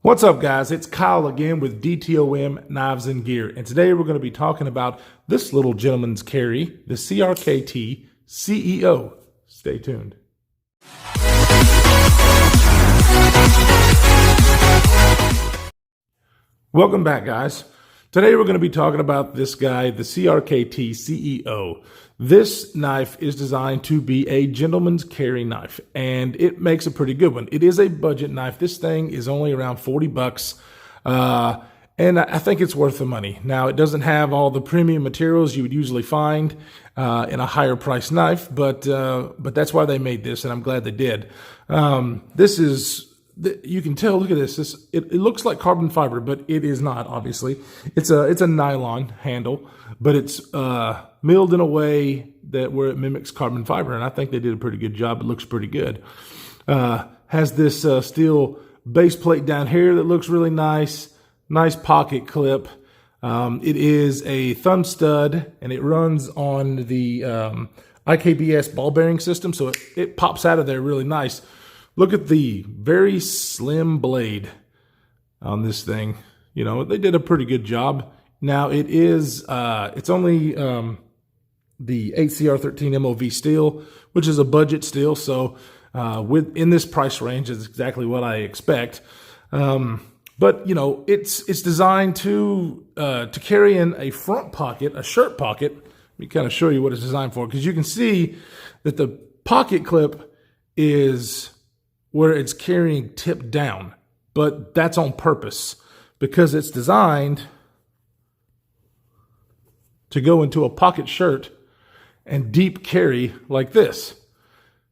What's up, guys? It's Kyle again with DTOM Knives and Gear, and today we're going to be talking about this little gentleman's carry, the CRKT CEO. Stay tuned. Welcome back, guys. Today we're going to be talking about this guy, the CRKT CEO. This knife is designed to be a gentleman's carry knife, and it makes a pretty good one. It is a budget knife. This thing is only around 40 bucks, and I think it's worth the money. Now, it doesn't have all the premium materials you would usually find in a higher priced knife, but that's why they made this, and I'm glad they did. This is... You can tell, look at this. It looks like carbon fiber, but it is not, obviously. It's a nylon handle, but it's milled in a way where it mimics carbon fiber, and I think they did a pretty good job. It looks pretty good. Has this steel base plate down here that looks really nice. Nice pocket clip. It is a thumb stud, and it runs on the IKBS ball bearing system, so it pops out of there really nice. Look at the very slim blade on this thing. You know, they did a pretty good job. Now it is, it's only the 8CR13 MOV steel, which is a budget steel. So in this price range is exactly what I expect. But you know, it's designed to carry in a front pocket, a shirt pocket. Let me kind of show you what it's designed for, because you can see that the pocket clip is where it's carrying tipped down, but that's on purpose because it's designed to go into a pocket shirt and deep carry like this.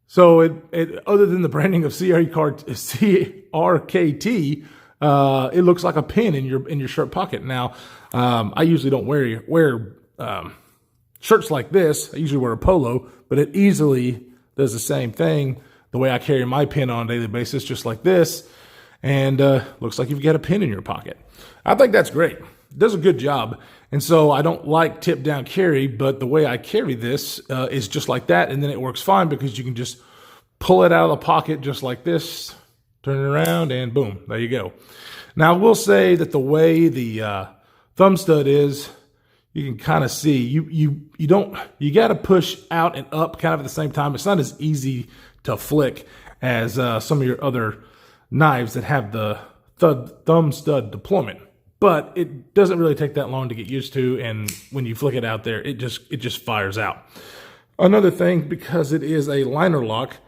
So it other than the branding of CRKT, it looks like a pin in your shirt pocket. Now, I usually don't wear shirts like this. I usually wear a polo, but it easily does the same thing. The way I carry my pin on a daily basis, just like this, and looks like you've got a pin in your pocket. I think that's great. It does a good job. And so I don't like tip down carry, but the way I carry this is just like that, and then it works fine because you can just pull it out of the pocket just like this, turn it around, and boom, there you go. Now, I will say that the way the thumb stud is, you can kind of see, you got to push out and up kind of at the same time. It's not as easy to flick as some of your other knives that have the thumb stud deployment, but it doesn't really take that long to get used to, and when you flick it out there, it just fires out. Another thing, because it is a liner lock,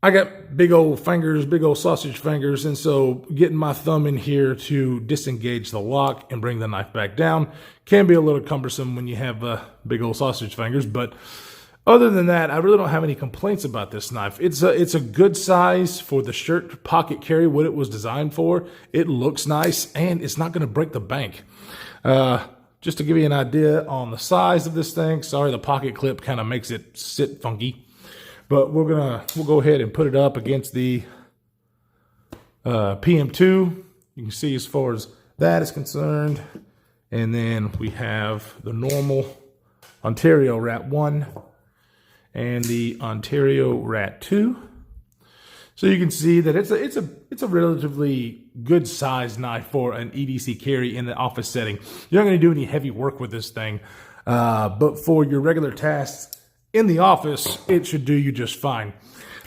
I got big old fingers, big old sausage fingers, and so getting my thumb in here to disengage the lock and bring the knife back down can be a little cumbersome when you have big old sausage fingers, but other than that, I really don't have any complaints about this knife. It's a good size for the shirt pocket carry, what it was designed for. It looks nice, and it's not going to break the bank. Just to give you an idea on the size of this thing, sorry, the pocket clip kind of makes it sit funky, but we'll go ahead and put it up against the PM2. You can see as far as that is concerned, and then we have the normal Ontario Rat 1. And the Ontario Rat 2. So you can see that it's a relatively good size knife for an EDC carry in the office setting. You're not going to do any heavy work with this thing, but for your regular tasks in the office, it should do you just fine.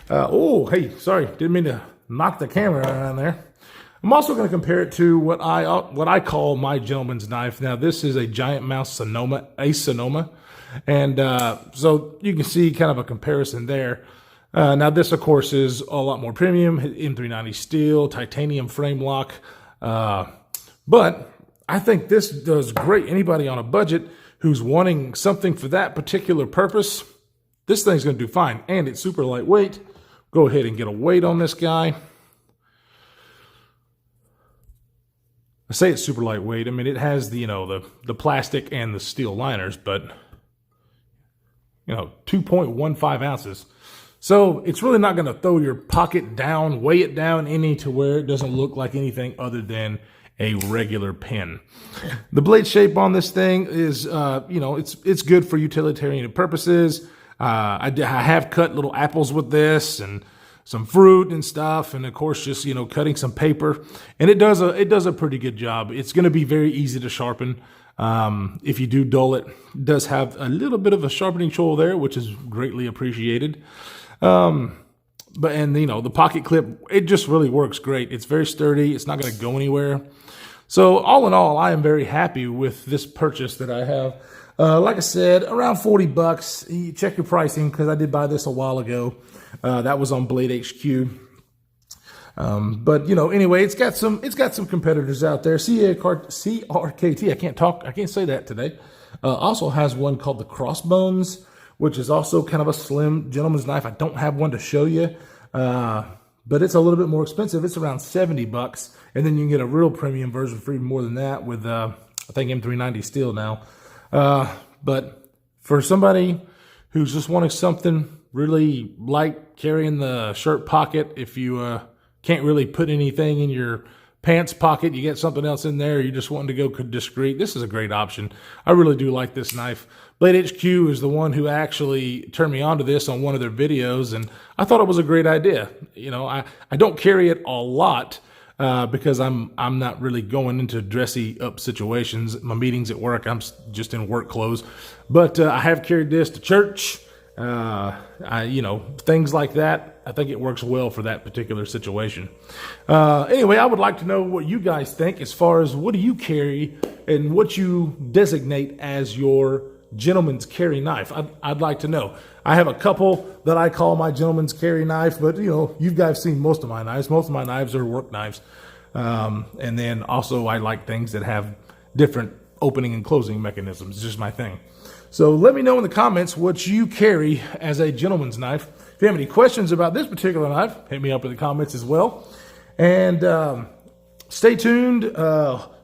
Oh, hey, sorry, didn't mean to knock the camera around there. I'm also going to compare it to what I call my gentleman's knife. Now, this is a Giant Mouse Sonoma, Ace Sonoma. And so you can see kind of a comparison there. Now this, of course, is a lot more premium, M390 steel, titanium frame lock. But I think this does great. Anybody on a budget who's wanting something for that particular purpose, this thing's going to do fine. And it's super lightweight. Go ahead and get a weight on this guy. I say it's super lightweight. I mean, it has the, the plastic and the steel liners, but 2.15 ounces. So it's really not going to throw your pocket down, weigh it down any to where it doesn't look like anything other than a regular pen. The blade shape on this thing is, it's good for utilitarian purposes. I have cut little apples with this, and some fruit and stuff, and of course just, you know, cutting some paper. And it does a pretty good job. It's going to be very easy to sharpen. If you do dull it. It does have a little bit of a sharpening tool there, which is greatly appreciated. And you know, the pocket clip, it just really works great. It's very sturdy. It's not going to go anywhere. So all in all, I am very happy with this purchase that I have. Like I said, around 40 bucks. You check your pricing, because I did buy this a while ago. That was on Blade HQ. But you know, anyway, it's got some competitors out there. CRKT, I can't say that today. Also has one called the Crossbones, which is also kind of a slim gentleman's knife. I don't have one to show you, but it's a little bit more expensive. It's around 70 bucks, and then you can get a real premium version for even more than that with I think M390 steel now. But for somebody who's just wanting something really light, carrying the shirt pocket, if you can't really put anything in your pants pocket, you get something else in there, you just want to go discreet, this is a great option. I really do like this knife. Blade HQ is the one who actually turned me on to this on one of their videos, and I thought it was a great idea. You know, I don't carry it a lot because I'm not really going into dressy up situations. My meetings at work, I'm just in work clothes. But I have carried this to church, you know, things like that. I think it works well for that particular situation. Anyway, I would like to know what you guys think as far as what do you carry and what you designate as your gentleman's carry knife. I'd like to know. I have a couple that I call my gentleman's carry knife, but you know, you guys seen most of my knives. Most of my knives are work knives. And then also I like things that have different opening and closing mechanisms. It's just my thing. So let me know in the comments what you carry as a gentleman's knife. If you have any questions about this particular knife, hit me up in the comments as well. And stay tuned.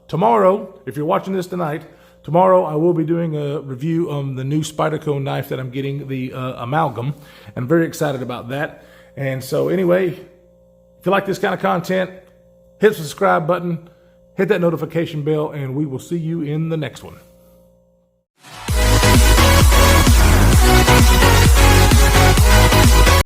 Tomorrow, if you're watching this tonight, tomorrow I will be doing a review on the new Spyderco knife that I'm getting, the Amalgam. I'm very excited about that. And so anyway, if you like this kind of content, hit the subscribe button, hit that notification bell, and we will see you in the next one.